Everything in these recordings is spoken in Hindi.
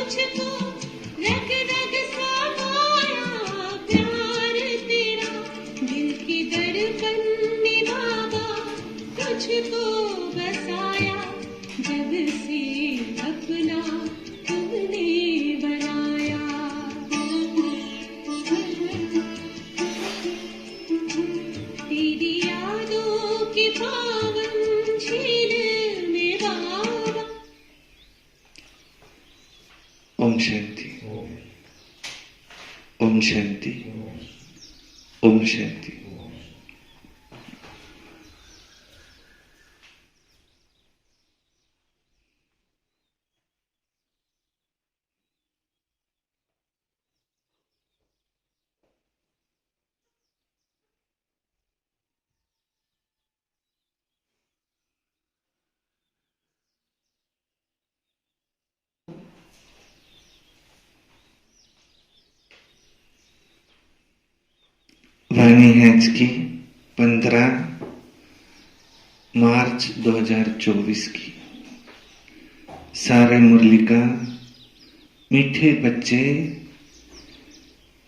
मुझको रग रग समाया प्यार तेरा, दिल की दर्पण निभावा तुझको बसाया, जब से अपना तुमने बनाया। तेरी यादों की पावन झील में बाबा। ओम शांति, ओम शांति, ओम शांति। वाणी हैज की 15 मार्च 2024 की। सारे मुरली का मीठे बच्चे,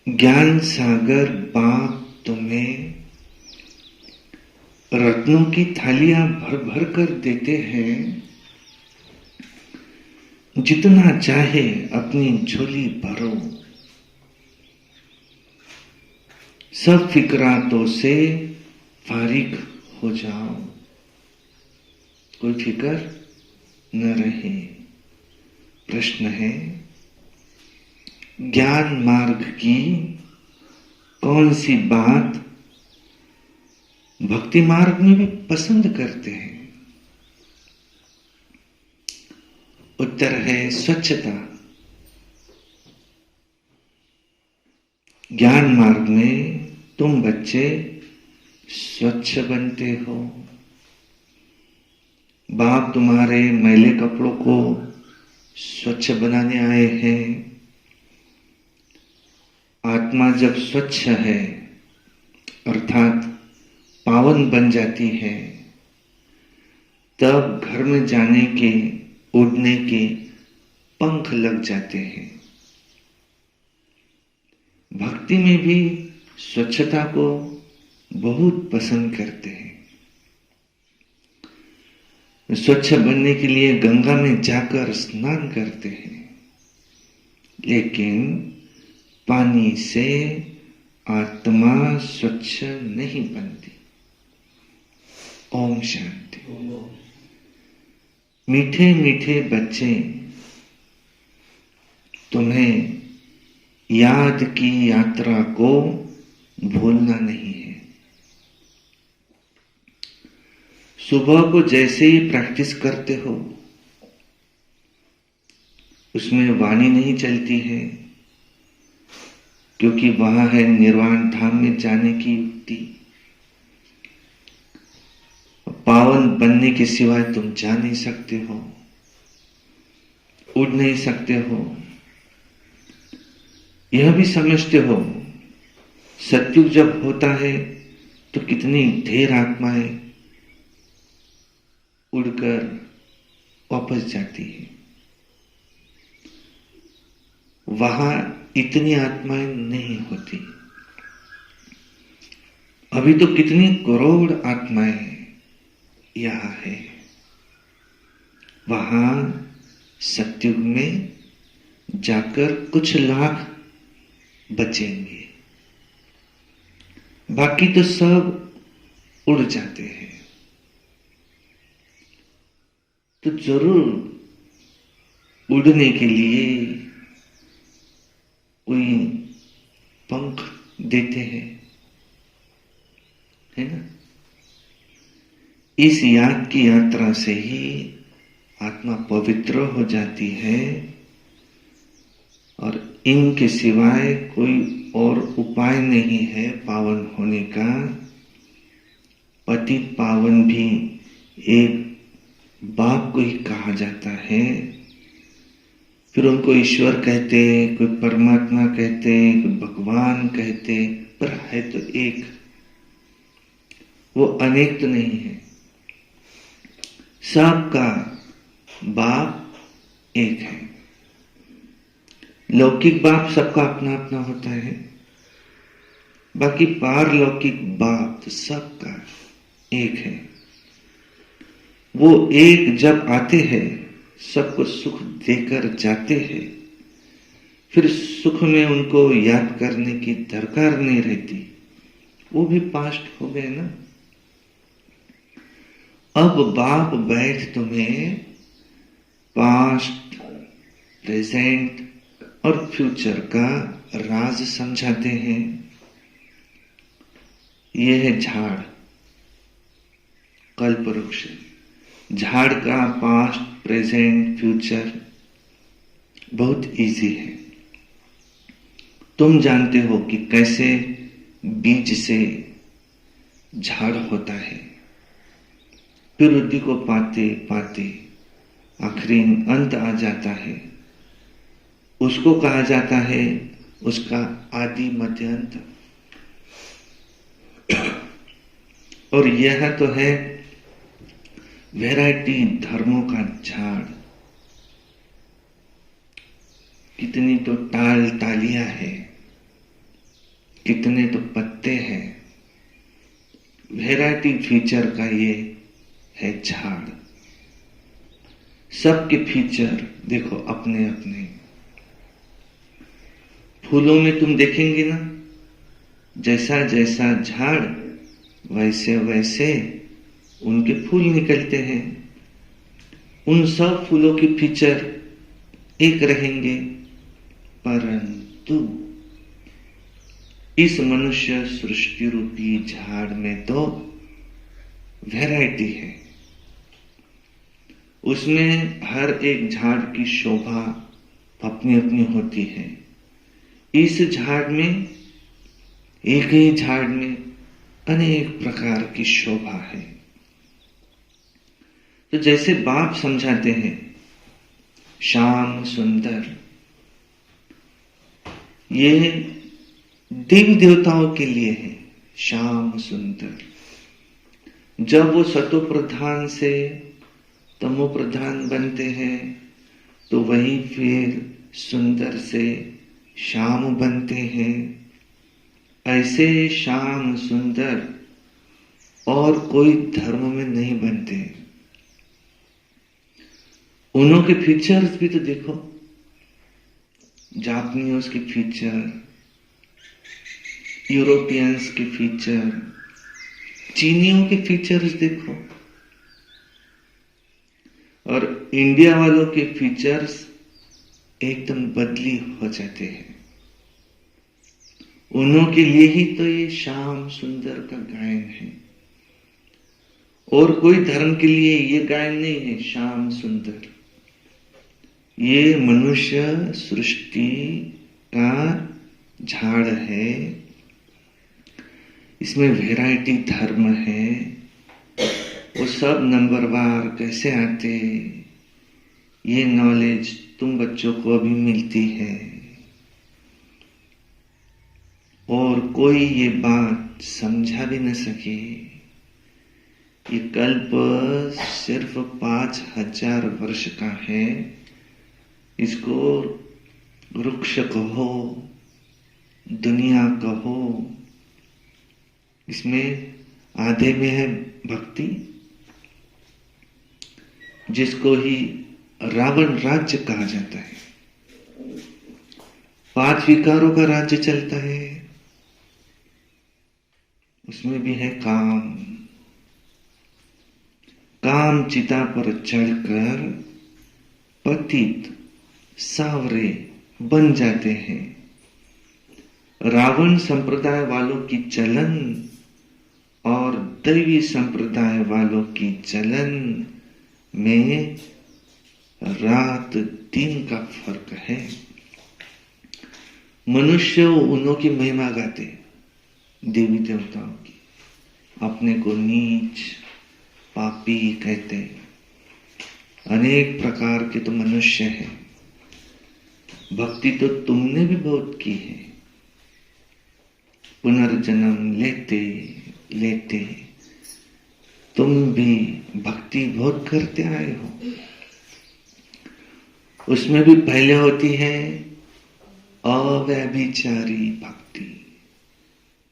ज्ञान सागर बाप तुम्हें रत्नों की थालियां भर भर कर देते हैं, जितना चाहे अपनी झोली भरो, सब फिक्रातों से फारिग हो जाओ, कोई फिक्र न रहे। प्रश्न है, ज्ञान मार्ग की कौन सी बात भक्ति मार्ग में भी पसंद करते हैं? उत्तर है स्वच्छता। ज्ञान मार्ग में तुम बच्चे स्वच्छ बनते हो। बाप तुम्हारे मैले कपड़ों को स्वच्छ बनाने आए हैं। आत्मा जब स्वच्छ है अर्थात पावन बन जाती है, तब घर में जाने के, उड़ने के पंख लग जाते हैं। भक्ति में भी स्वच्छता को बहुत पसंद करते हैं। स्वच्छ बनने के लिए गंगा में जाकर स्नान करते हैं, लेकिन पानी से आत्मा स्वच्छ नहीं बनती। ओम शांति। मीठे मीठे बच्चे, तुम्हें याद की यात्रा को भूलना नहीं है। सुबह को जैसे ही प्रैक्टिस करते हो, उसमें वाणी नहीं चलती है, क्योंकि वहां है निर्वाण धाम में जाने की युक्ति। पावन बनने के सिवाय तुम जा नहीं सकते हो, उड़ नहीं सकते हो। यह भी समझते हो, सत्युग जब होता है तो कितनी ढेर आत्माएं उड़कर वापस जाती है। वहां इतनी आत्माएं नहीं होती। अभी तो कितनी करोड़ आत्माएं यहां है। वहां सत्युग में जाकर कुछ लाख बचेंगे, बाकी तो सब उड़ जाते हैं। तो जरूर उड़ने के लिए कोई पंख देते हैं, है ना? इस याद की यात्रा से ही आत्मा पवित्र हो जाती है, और इनके सिवाय कोई और उपाय नहीं है पावन होने का। पतित पावन भी एक बाप को ही कहा जाता है। फिर उनको ईश्वर कहते, कोई परमात्मा कहते, कोई भगवान कहते, पर है तो एक, वो अनेक तो नहीं है। सबका बाप एक है। लौकिक बाप सबका अपना अपना होता है, बाकी पारलौकिक बाप सबका एक है। वो एक जब आते हैं सबको सुख देकर जाते हैं, फिर सुख में उनको याद करने की दरकार नहीं रहती, वो भी पास्ट हो गए ना। अब बाप बैठ तुम्हें पास्ट, प्रेजेंट और फ्यूचर का राज समझाते हैं। यह है झाड़, कल्पवृक्ष। झाड़ का पास्ट, प्रेजेंट, फ्यूचर बहुत इजी है। तुम जानते हो कि कैसे बीज से झाड़ होता है, फिर वृद्धि को पाते पाते आखिरी अंत आ जाता है। उसको कहा जाता है उसका आदि मध्य अंत। और यह तो है वैरायटी धर्मों का झाड़। कितनी तो टाल टालियां है, कितने तो पत्ते हैं। वैरायटी फीचर का ये है झाड़। सबके फीचर देखो अपने अपने। फूलों में तुम देखेंगे ना, जैसा जैसा झाड़ वैसे वैसे उनके फूल निकलते हैं। उन सब फूलों के फीचर एक रहेंगे, परंतु इस मनुष्य सृष्टि रूपी झाड़ में तो वैरायटी है। उसमें हर एक झाड़ की शोभा अपनी अपनी होती है। इस झाड़ में, एक ही झाड़ में अनेक प्रकार की शोभा है। तो जैसे बाप समझाते हैं श्याम सुंदर, ये देवी देवताओं के लिए है श्याम सुंदर। जब वो सतो प्रधान से तमो प्रधान बनते हैं तो वही फिर सुंदर से श्याम बनते हैं। ऐसे श्याम सुंदर और कोई धर्म में नहीं बनते। उन्हों के फीचर्स भी तो देखो, जापानीज के फीचर, यूरोपियंस के फीचर, चीनियों के फीचर्स देखो, और इंडिया वालों के फीचर्स एकदम बदली हो जाते हैं। उन्हों के लिए ही तो ये श्याम सुंदर का गायन है, और कोई धर्म के लिए ये गायन नहीं है श्याम सुंदर। ये मनुष्य सृष्टि का झाड़ है, इसमें वैरायटी धर्म है। वो सब नंबरवार कैसे आते, ये नॉलेज तुम बच्चों को अभी मिलती है, और कोई ये बात समझा भी न सके। ये कल्प सिर्फ 5000 वर्ष का है। इसको वृक्ष कहो, दुनिया कहो, इसमें आधे में है भक्ति, जिसको ही रावण राज्य कहा जाता है। 5 विकारों का राज्य चलता है, उसमें भी है काम। काम चिता पर चढ़कर पतित सावरे बन जाते हैं। रावण संप्रदाय वालों की चलन और दैवी संप्रदाय वालों की चलन में रात दिन का फर्क है। मनुष्य उन्हों की महिमा गाते, देवी देवताओं की, अपने को नीच पापी कहते। अनेक प्रकार के तो मनुष्य हैं। भक्ति तो तुमने भी बहुत की है, पुनर्जन्म लेते लेते तुम भी भक्ति बहुत करते आए हो। उसमें भी पहले होती है अव्यभिचारी भक्ति,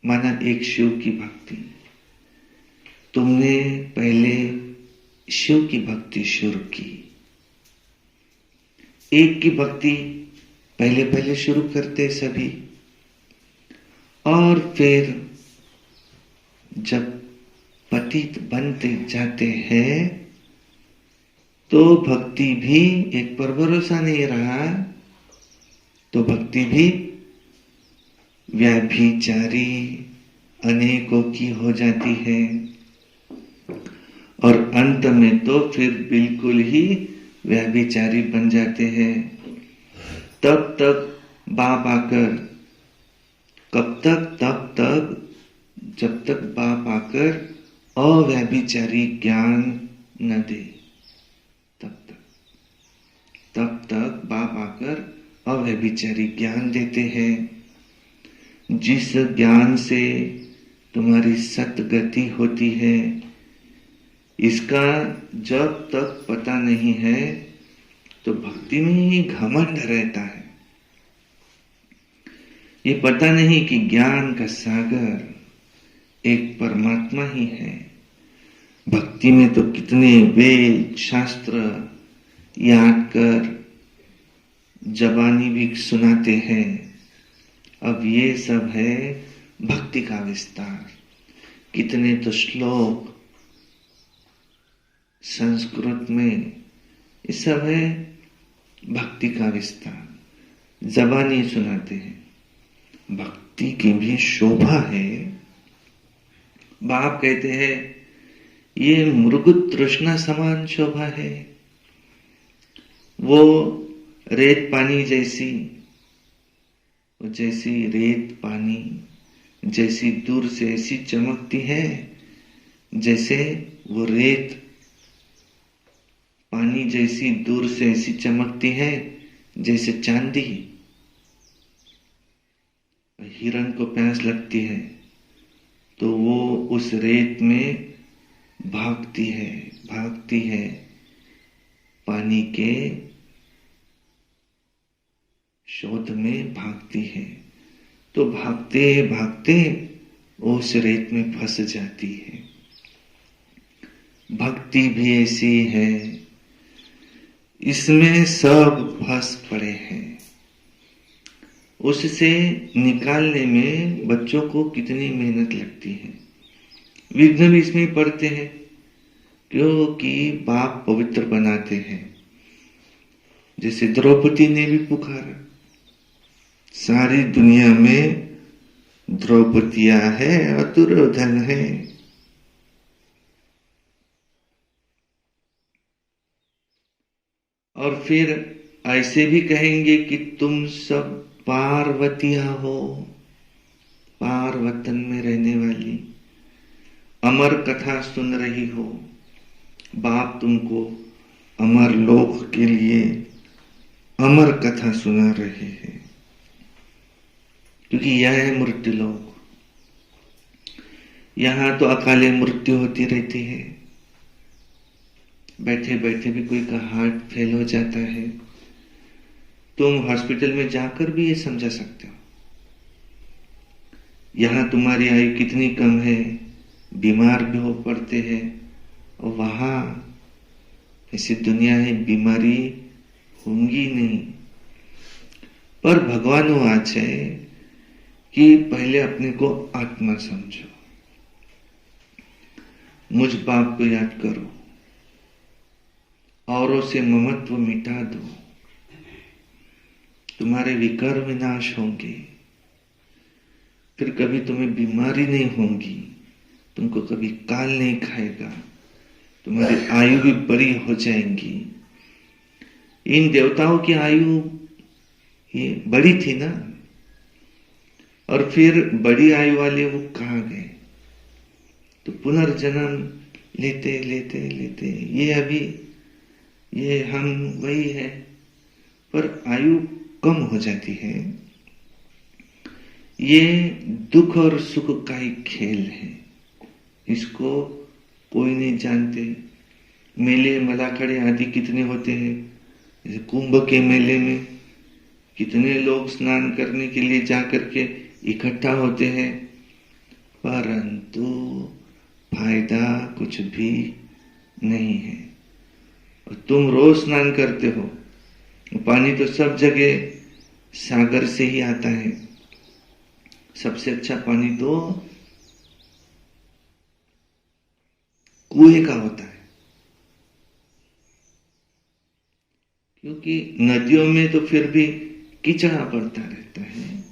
माना एक शिव की भक्ति। तुमने पहले शिव की भक्ति शुरू की। एक की भक्ति पहले पहले शुरू करते सभी, और फिर जब पतित बनते जाते हैं तो भक्ति भी एक पर भरोसा नहीं रहा, तो भक्ति भी व्यभिचारी अनेकों की हो जाती है, और अंत में तो फिर बिल्कुल ही व्यभिचारी बन जाते हैं। तब तक बाप आकर, कब तक? तब तक जब तक बाप आकर अव्यभिचारी ज्ञान न दे, तब तक बाप आकर अव्यभिचारी ज्ञान देते हैं। जिस ज्ञान से तुम्हारी सतगति होती है, इसका जब तक पता नहीं है तो भक्ति में ही घमंड रहता है। ये पता नहीं कि ज्ञान का सागर एक परमात्मा ही है। भक्ति में तो कितने वेद शास्त्र याद कर जबानी भी सुनाते हैं। अब ये सब है भक्ति का विस्तार। कितने तो श्लोक संस्कृत में, ये सब है भक्ति का विस्तार, जबानी सुनाते हैं। भक्ति की भी शोभा है। बाप कहते हैं ये मृग तृष्णा समान शोभा है। वो रेत पानी जैसी, रेत पानी जैसी दूर से ऐसी चमकती है, जैसे वो रेत पानी जैसी दूर से ऐसी चमकती है जैसे चांदी। हिरण को प्यास लगती है तो वो उस रेत में भागती है पानी के शोध में भागती है। तो भागते भागते उस रेत में फंस जाती है। भक्ति भी ऐसी है, इसमें सब फंस पड़े हैं। उससे निकालने में बच्चों को कितनी मेहनत लगती है। विघ्न भी इसमें पड़ते हैं, क्योंकि बाप पवित्र बनाते हैं। जैसे द्रौपदी ने भी पुकारा, सारी दुनिया में द्रौपदियां है और दुर्योधन है। और फिर ऐसे भी कहेंगे कि तुम सब पार्वतियां हो, पार्वतन में रहने वाली, अमर कथा सुन रही हो। बाप तुमको अमर लोक के लिए अमर कथा सुना रहे हैं, क्योंकि यह है मृत्यु लोक। यहां तो अकाले मृत्यु होती रहती है। बैठे बैठे भी कोई का हार्ट फेल हो जाता है, तुम हॉस्पिटल में जाकर भी ये समझा सकते हो। यहां तुम्हारी आयु कितनी कम है, बीमार भी हो पड़ते हैं, और वहां ऐसी दुनिया है बीमारी होंगी नहीं। पर भगवान वो आज है कि पहले अपने को आत्मा समझो, मुझ बाप को याद करो, औरों से ममत्व मिटा दो, तुम्हारे विकार विनाश होंगे। फिर कभी तुम्हें बीमारी नहीं होगी, तुमको कभी काल नहीं खाएगा, तुम्हारी आयु भी बड़ी हो जाएंगी। इन देवताओं की आयु ये बड़ी थी ना, और फिर बड़ी आयु वाले वो कहाँ गए? तो पुनर्जन्म लेते लेते लेते ये हम वही है, पर आयु कम हो जाती है। ये दुख और सुख का ही खेल है, इसको कोई नहीं जानते। मेले मलाखड़े आदि कितने होते हैं। जैसे कुंभ के मेले में कितने लोग स्नान करने के लिए जाकर के इकट्ठा होते हैं, परंतु फायदा कुछ भी नहीं है। और तुम रोज स्नान करते हो, पानी तो सब जगह सागर से ही आता है। सबसे अच्छा पानी तो कुएं का होता है, क्योंकि नदियों में तो फिर भी कीचड़ा पड़ता रहता है।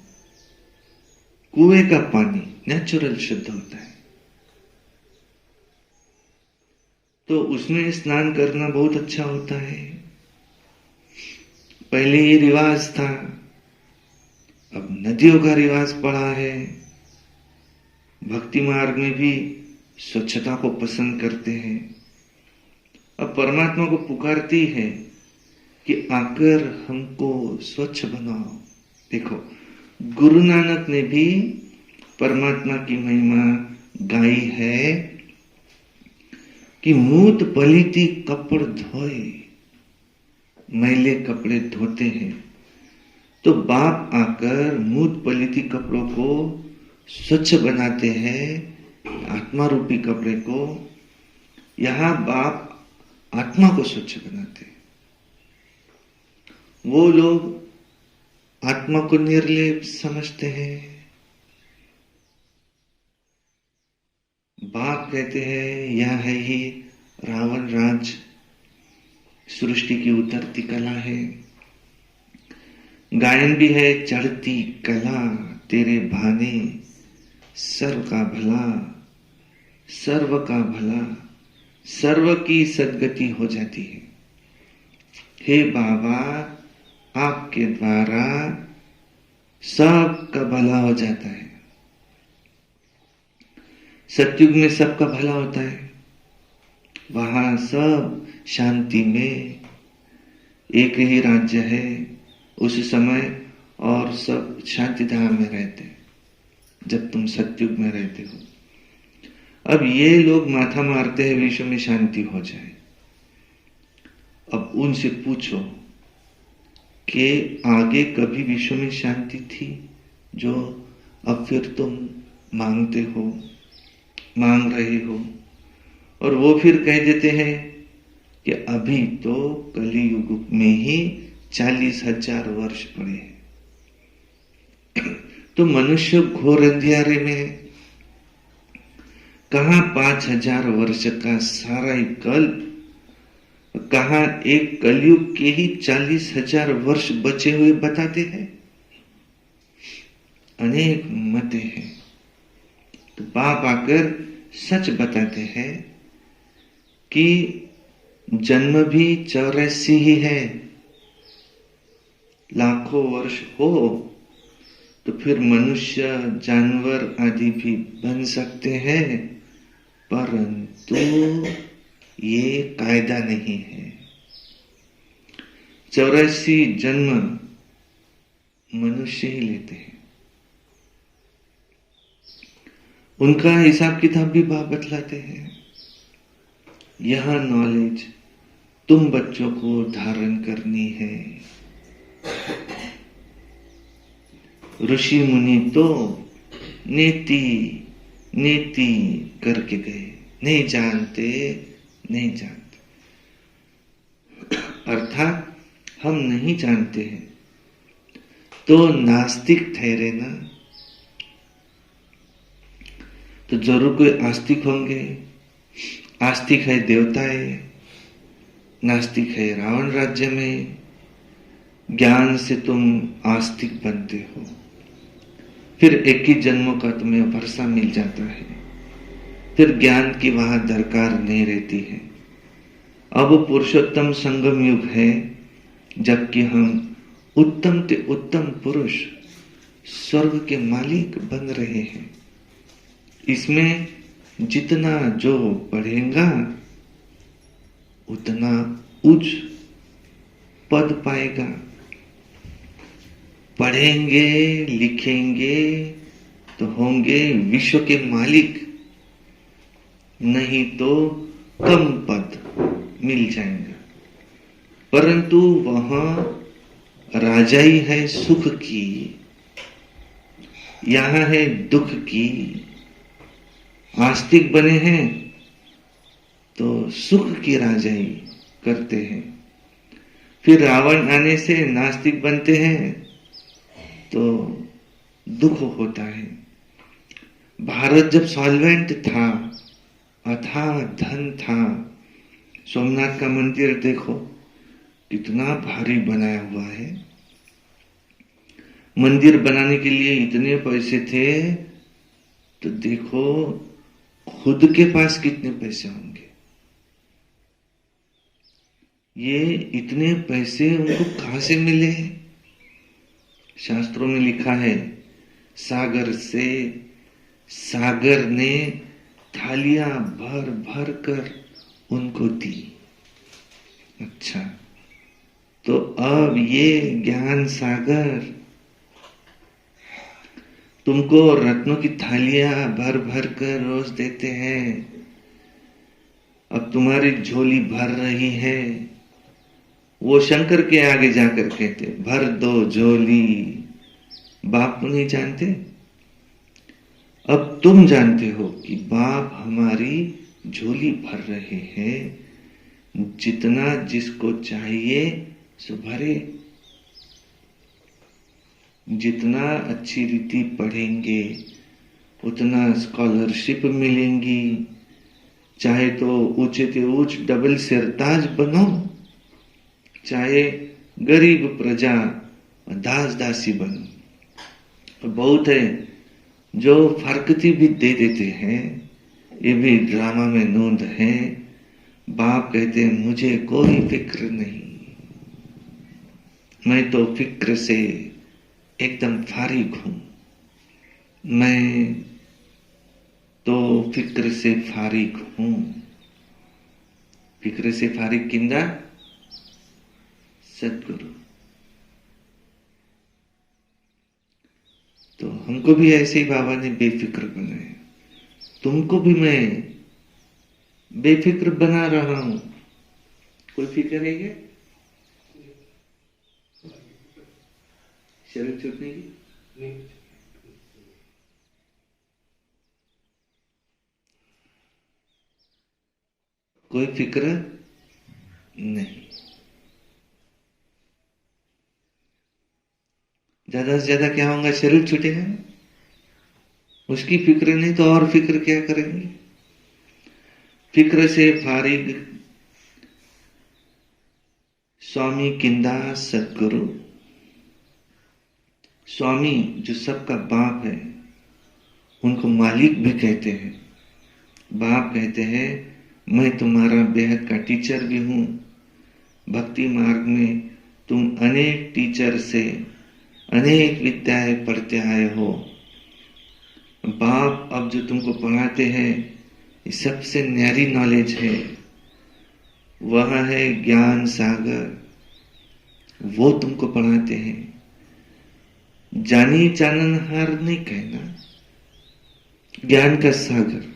कुएं का पानी नेचुरल शुद्ध होता है, तो उसमें स्नान करना बहुत अच्छा होता है। पहले ये रिवाज था, अब नदियों का रिवाज पड़ा है। भक्ति मार्ग में भी स्वच्छता को पसंद करते हैं। अब परमात्मा को पुकारती है कि आकर हमको स्वच्छ बनाओ। देखो, गुरु नानक ने भी परमात्मा की महिमा गाई है कि मूत पलीती कपड़ धोए, मैले कपड़े धोते हैं। तो बाप आकर मूत पलीती कपड़ों को स्वच्छ बनाते हैं, आत्मा रूपी कपड़े को। यहां बाप आत्मा को स्वच्छ बनाते हैं। वो लोग आत्मा को निर्लेप समझते हैं। बाप कहते हैं यह है ही रावण राज, सृष्टि की उतरती कला है। गायन भी है चढ़ती कला, तेरे भाने सर्व का भला, सर्व का भला, सर्व की सद्गति हो जाती है। हे बाबा, आपके द्वारा सबका भला हो जाता है। सतयुग में सबका भला होता है, वहां सब शांति में एक ही राज्य है उस समय, और सब शांति धाम में रहते हैं जब तुम सतयुग में रहते हो। अब ये लोग माथा मारते हैं विश्व में शांति हो जाए। अब उनसे पूछो कि आगे कभी विश्व में शांति थी जो अब फिर तुम मांगते हो, मांग रहे हो? और वो फिर कह देते हैं कि अभी तो कलियुग में ही 40,000 वर्ष पड़े हैं। तो मनुष्य घोर अंधियारे में है। कहां 5,000 वर्ष का सारा ही कल्प, कहां एक कलयुग के ही 40,000 वर्ष बचे हुए बताते हैं। अनेक मते हैं। तो बाप आकर सच बताते हैं कि जन्म भी 84 ही है। लाखों वर्ष हो तो फिर मनुष्य जानवर आदि भी बन सकते हैं, परंतु ये कायदा नहीं है। 84 जन्म मनुष्य ही लेते हैं। उनका हिसाब किताब भी बाप बतलाते हैं। यह नॉलेज तुम बच्चों को धारण करनी है। ऋषि मुनि तो नीति नीति करके गए, नहीं जानते, नहीं जानते। अर्थात हम नहीं जानते हैं तो नास्तिक ठहरे ना, तो जरूर कोई आस्तिक होंगे। आस्तिक है देवताएं, नास्तिक है रावण राज्य में। ज्ञान से तुम आस्तिक बनते हो, फिर 21 जन्मों का तुम्हें वर्षा मिल जाता है, फिर ज्ञान की वहां दरकार नहीं रहती है। अब पुरुषोत्तम संगम युग है, जबकि हम उत्तम से उत्तम पुरुष स्वर्ग के मालिक बन रहे हैं। इसमें जितना जो पढ़ेगा उतना उच्च पद पाएगा। पढ़ेंगे लिखेंगे तो होंगे विश्व के मालिक, नहीं तो कम पद मिल जाएगा। परंतु वहां राजाई है सुख की, यहां है दुख की। आस्तिक बने हैं तो सुख की राजाई करते हैं, फिर रावण आने से नास्तिक बनते हैं तो दुख होता है। भारत जब सॉल्वेंट था, अथाह धन था, सोमनाथ का मंदिर देखो कितना भारी बनाया हुआ है। मंदिर बनाने के लिए इतने पैसे थे, तो देखो खुद के पास कितने पैसे होंगे। ये इतने पैसे उनको कहां से मिले? शास्त्रों में लिखा है, सागर से, सागर ने थालियां भर भर कर उनको दी। अच्छा, तो अब ये ज्ञान सागर तुमको रत्नों की थालियां भर भर कर रोज देते हैं। अब तुम्हारी झोली भर रही है। वो शंकर के आगे जाकर कहते, भर दो झोली। बाप को नहीं जानते, अब तुम जानते हो कि बाप हमारी झोली भर रहे हैं। जितना जिसको चाहिए सो भरे। जितना अच्छी रीति पढ़ेंगे उतना स्कॉलरशिप मिलेंगी। चाहे तो ऊंचे से ऊंच डबल सिरताज बनो, चाहे गरीब प्रजा दास दासी बनो। बहुत है जो फरकती भी दे देते हैं, ये भी ड्रामा में नोंद है। बाप कहते हैं मुझे कोई फिक्र नहीं, मैं तो फिक्र से एकदम फारिग हूं। मैं तो फिक्र से फारिग हूं। फिक्र से फारिग किंदा सदगुरु। तो हमको भी ऐसे ही बाबा ने बेफिक्र बनाया। तुमको भी मैं बेफिक्र बना रहा हूं। कोई फिक्र है क्या? शरीर छूटने की कोई फिक्र नहीं। ज्यादा से ज्यादा क्या होगा? शरीर छूटेगा। उसकी फिक्र नहीं तो और फिक्र क्या करेंगे? फिक्र से फारिग स्वामी किंदा सदगुरु। स्वामी जो सबका बाप है, उनको मालिक भी कहते हैं। बाप कहते हैं मैं तुम्हारा बेहद का टीचर भी हूं। भक्ति मार्ग में तुम अनेक टीचर से अनेक विद्याएं पढ़ते आए हो। बाप अब जो तुमको पढ़ाते हैं ये सबसे न्यारी नॉलेज है। वह है ज्ञान सागर, वो तुमको पढ़ाते हैं। जानी जाननहार नहीं कहना, ज्ञान का सागर।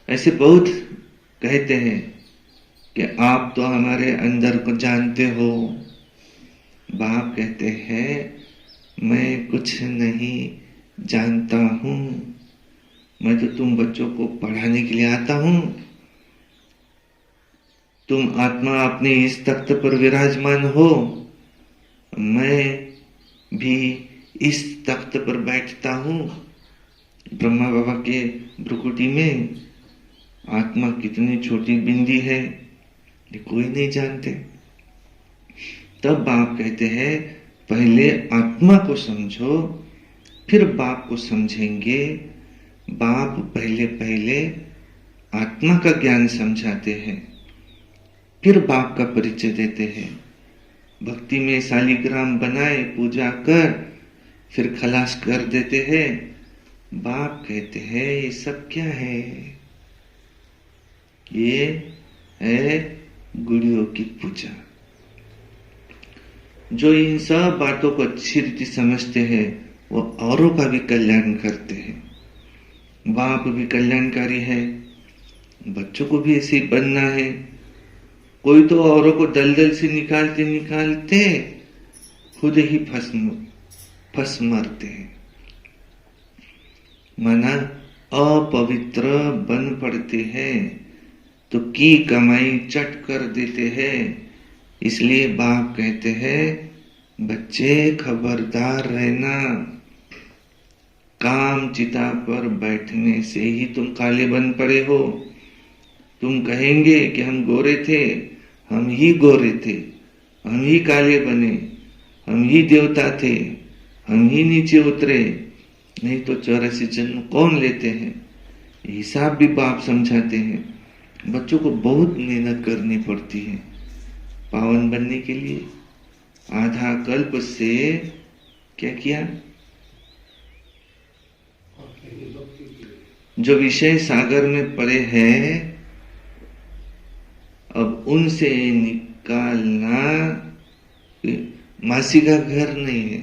ऐसे बहुत कहते हैं कि आप तो हमारे अंदर को जानते हो। बाप कहते हैं मैं कुछ नहीं जानता हूं। मैं तो तुम बच्चों को पढ़ाने के लिए आता हूं। तुम आत्मा अपने इस तख्त पर विराजमान हो, मैं भी इस तख्त पर बैठता हूं। ब्रह्मा बाबा के भ्रुकुटी में आत्मा कितनी छोटी बिंदी है ये कोई नहीं जानते। तब बाप कहते हैं पहले आत्मा को समझो, फिर बाप को समझेंगे। बाप पहले पहले आत्मा का ज्ञान समझाते हैं, फिर बाप का परिचय देते हैं। भक्ति में शालिग्राम बनाए पूजा कर फिर खलास कर देते हैं। बाप कहते हैं ये सब क्या है? ये है गुड़ियों की पूजा। जो इन सब बातों को अच्छी रीति समझते हैं वो औरों का भी कल्याण करते हैं। बाप भी कल्याणकारी है, बच्चों को भी ऐसे ही बनना है। कोई तो औरों को दलदल से निकालते निकालते खुद ही फंस मरते हैं, माना अपवित्र बन पड़ते हैं, तो की कमाई चट कर देते हैं। इसलिए बाप कहते हैं बच्चे खबरदार रहना, काम चिता पर बैठने से ही तुम काले बन पड़े हो। तुम कहेंगे कि हम गोरे थे, हम ही गोरे थे, हम ही काले बने, हम ही देवता थे, हम ही नीचे उतरे, नहीं तो 84 जन्म कौन लेते हैं। हिसाब भी बाप समझाते हैं। बच्चों को बहुत मेहनत करनी पड़ती है पावन बनने के लिए। आधा कल्प से क्या किया, जो विषय सागर में पड़े हैं अब उनसे निकालना मासी का घर नहीं है।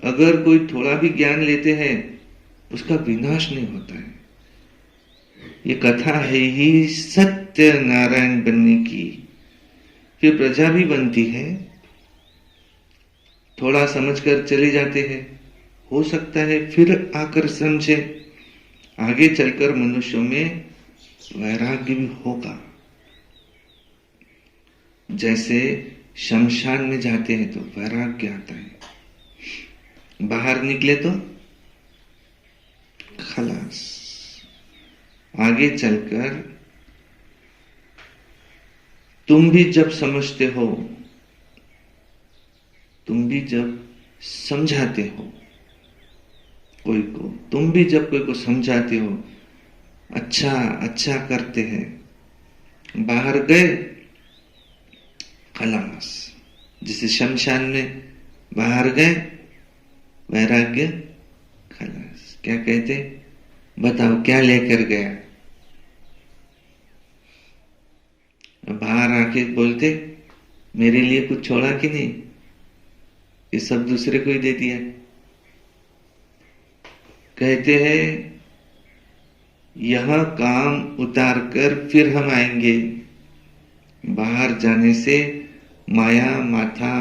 अगर कोई थोड़ा भी ज्ञान लेते हैं उसका विनाश नहीं होता है। ये कथा है ही सत्य नारायण बनने की, फिर प्रजा भी बनती है। थोड़ा समझकर चले जाते हैं, हो सकता है फिर आकर समझे, आगे चलकर मनुष्यों में वैराग्य भी होगा। जैसे शमशान में जाते हैं तो वैराग्य आता है, बाहर निकले तो खलास। आगे चलकर तुम भी जब समझते हो, तुम भी जब समझाते हो कोई को, तुम भी जब कोई को समझाते हो, अच्छा अच्छा करते हैं, बाहर गए खलास। जैसे शमशान में बाहर गए वैराग्य खलास। क्या कहते, बताओ क्या लेकर गया। बाहर आके बोलते मेरे लिए कुछ छोड़ा कि नहीं, ये सब दूसरे को ही दे दिया। कहते हैं यह काम उतार कर फिर हम आएंगे। बाहर जाने से माया माथा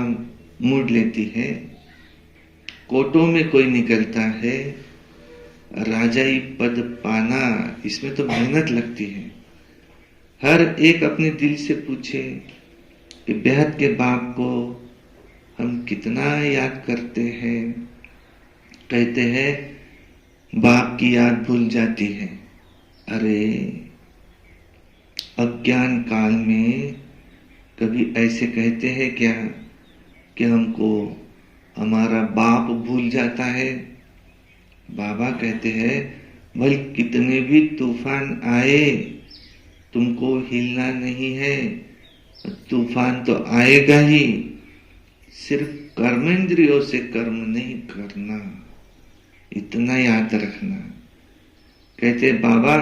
मुड़ लेती है। कोटों में कोई निकलता है, राजाई पद पाना इसमें तो मेहनत लगती है। हर एक अपने दिल से पूछे कि बेहद के बाप को हम कितना याद करते हैं। कहते हैं बाप की याद भूल जाती है। अरे अज्ञान काल में कभी ऐसे कहते हैं क्या कि हमको हमारा बाप भूल जाता है। बाबा कहते हैं भले कितने भी तूफान आए तुमको हिलना नहीं है, तूफान तो आएगा ही, सिर्फ कर्मेंद्रियों से कर्म नहीं करना, इतना याद रखना। कहते बाबा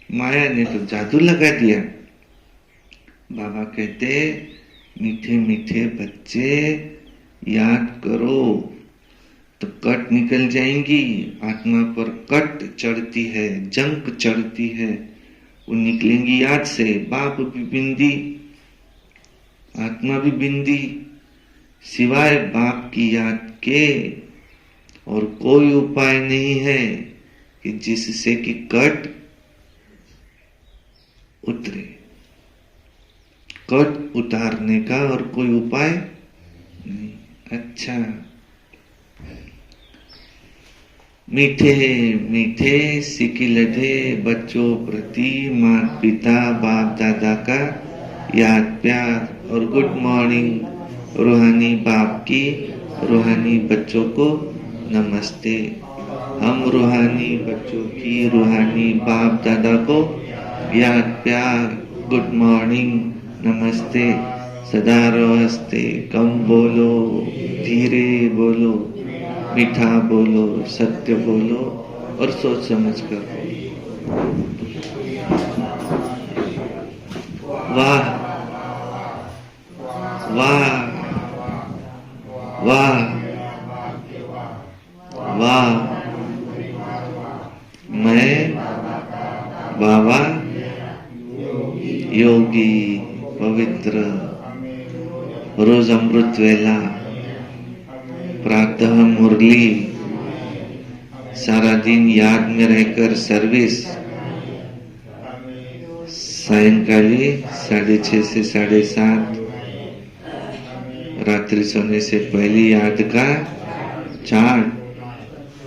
माया ने तो जादू लगा दिया। बाबा कहते मीठे मीठे बच्चे याद करो तो कट निकल जाएंगी। आत्मा पर कट चढ़ती है, जंग चढ़ती है, वो निकलेंगी याद से। बाप भी बिंदी, आत्मा भी बिंदी, सिवाय बाप की याद के और कोई उपाय नहीं है कि जिससे कि कट उतरे। कट उतारने का और कोई उपाय नहीं। अच्छा, मीठे मीठे सिकिलधे बच्चों प्रति माता पिता बाप दादा का याद प्यार और गुड मॉर्निंग। रूहानी बाप की रूहानी बच्चों को नमस्ते। हम रूहानी बच्चों की रूहानी बाप दादा को याद प्यार गुड मॉर्निंग नमस्ते। सदा हंसते, कम बोलो, धीरे बोलो, मीठा बोलो, सत्य बोलो और सोच समझ कर बोलो। वाह वाह वाह वाह। मैं बाबा योगी पवित्र रोज अमृत वेला, प्रातः मुरली, सारा दिन याद में रहकर सर्विस, सायंकाली 6:30 से 7:30, रात्रि सोने से पहले याद का चार्ट।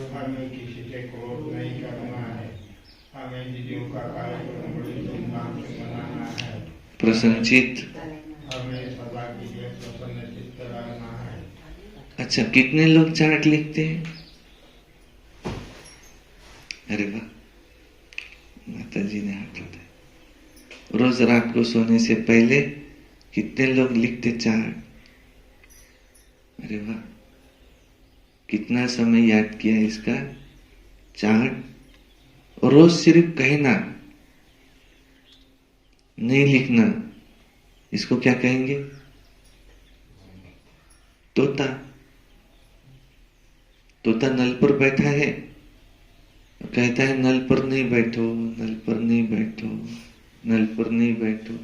हमें किसी से क्रोध नहीं करना है, हमें चीजों का कार्यक्रम बड़ी धूमधाम से मनाना है, प्रसन्नचित। हमें सदा के लिए प्रसन्न चित्त रहना है। अच्छा, कितने लोग चार्ट लिखते हैं? अरे वाह, माता जी ने हाथ उठाया। रोज रात को सोने से पहले कितने लोग लिखते चार्ट? अरे वाह, कितना समय याद किया इसका चार्ट। और रोज सिर्फ कहना, नहीं लिखना, इसको क्या कहेंगे? तोता। तोता नल पर बैठा है, कहता है नल पर नहीं बैठो, नल पर नहीं बैठो, नल पर नहीं बैठो।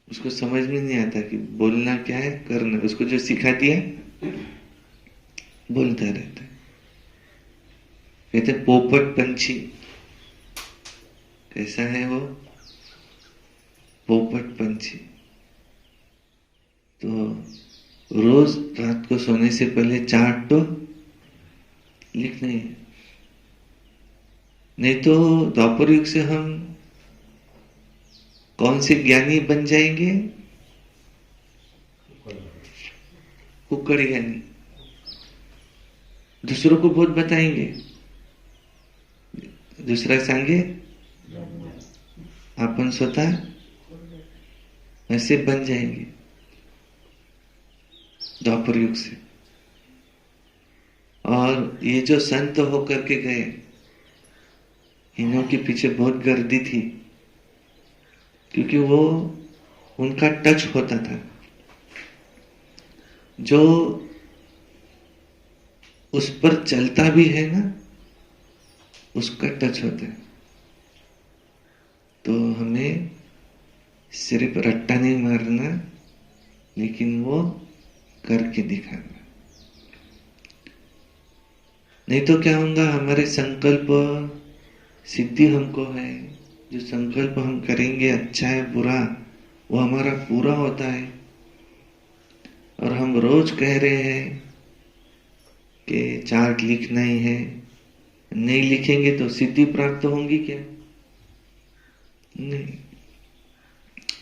उसको समझ में नहीं आता कि बोलना क्या है, करना। उसको जो सिखा दिया बोलता रहता है। कहते पोपट पंछी, कैसा है वो? पोपट पंछी। तो रोज रात को सोने से पहले चार्ट तो लिखना है, नहीं तो द्वापर युग से हम कौन से ज्ञानी बन जाएंगे? कुकड़ ज्ञानी। दूसरों को बहुत बताएंगे, दूसरा सांगे अपन स्वतः ऐसे बन जाएंगे द्वापर युग से। और ये जो संत होकर के गए, इन्हों के पीछे बहुत गर्दी थी, क्योंकि वो उनका टच होता था। जो उस पर चलता भी है ना, उसका टच होता है। तो हमें सिर्फ रट्टा नहीं मारना, लेकिन वो करके दिखाना। नहीं तो क्या होगा, हमारे संकल्प सिद्धि हमको है, जो संकल्प हम करेंगे अच्छा है बुरा, वो हमारा पूरा होता है। और हम रोज कह रहे हैं कि चार्ट लिखना ही है, नहीं लिखेंगे तो सिद्धि प्राप्त होंगी क्या? नहीं।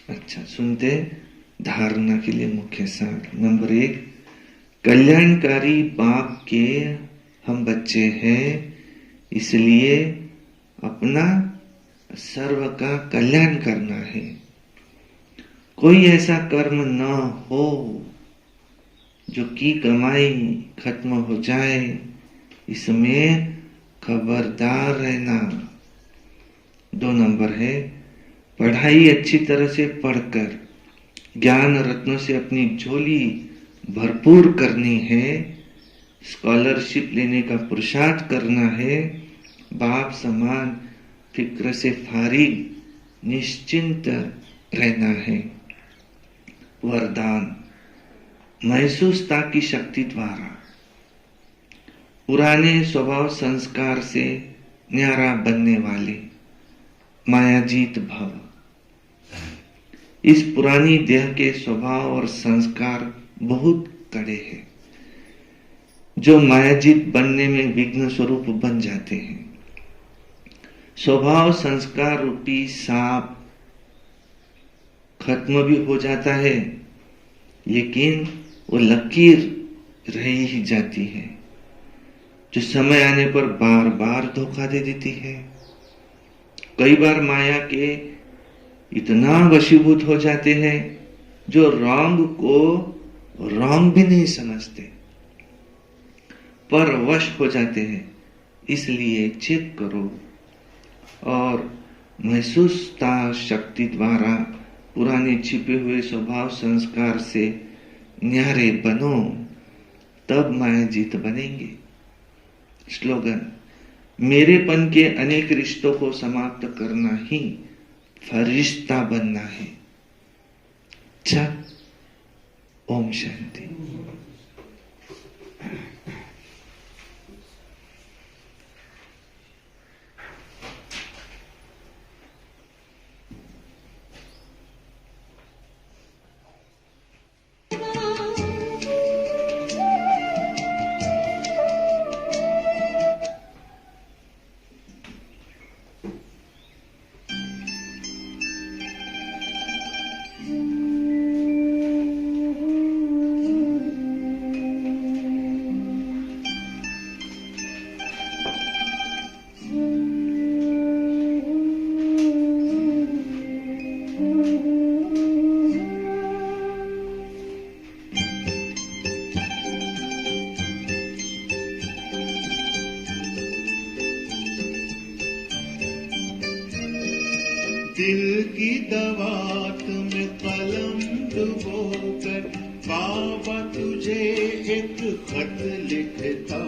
अच्छा, सुनते धारणा के लिए मुख्य सार। नंबर 1, कल्याणकारी बाप के हम बच्चे हैं, इसलिए अपना सर्व का कल्याण करना है। कोई ऐसा कर्म न हो जो की कमाई खत्म हो जाए, इसमें खबरदार रहना। 2 नंबर है, पढ़ाई अच्छी तरह से पढ़कर ज्ञान रत्नों से अपनी झोली भरपूर करनी है, स्कॉलरशिप लेने का पुरुषार्थ करना है, बाप समान फिक्र से फारिग निश्चिंत रहना है। वरदान, महसूसता की शक्ति द्वारा पुराने स्वभाव संस्कार से न्यारा बनने वाले मायाजीत भव। इस पुरानी देह के स्वभाव और संस्कार बहुत कड़े हैं, जो मायाजीत बनने में विघ्न स्वरूप बन जाते हैं। स्वभाव संस्कार रूपी सांप खत्म भी हो जाता है, लेकिन वो लकीर रह ही जाती है, जो समय आने पर बार बार धोखा दे देती है। कई बार माया के इतना वशीभूत हो जाते हैं, जो रॉन्ग को रॉन्ग भी नहीं समझते, पर वश हो जाते हैं। इसलिए चेक करो और महसूसता शक्ति द्वारा पुराने छिपे हुए स्वभाव संस्कार से न्यारे बनो, तब मायाजीत बनेंगे। स्लोगन, मेरेपन के अनेक रिश्तों को समाप्त करना ही फरिश्ता बनना है। अच्छा, ओम शांति। दिल की दवा तुम्हें कलम डुबोकर बाबा तुझे एक खत लिखता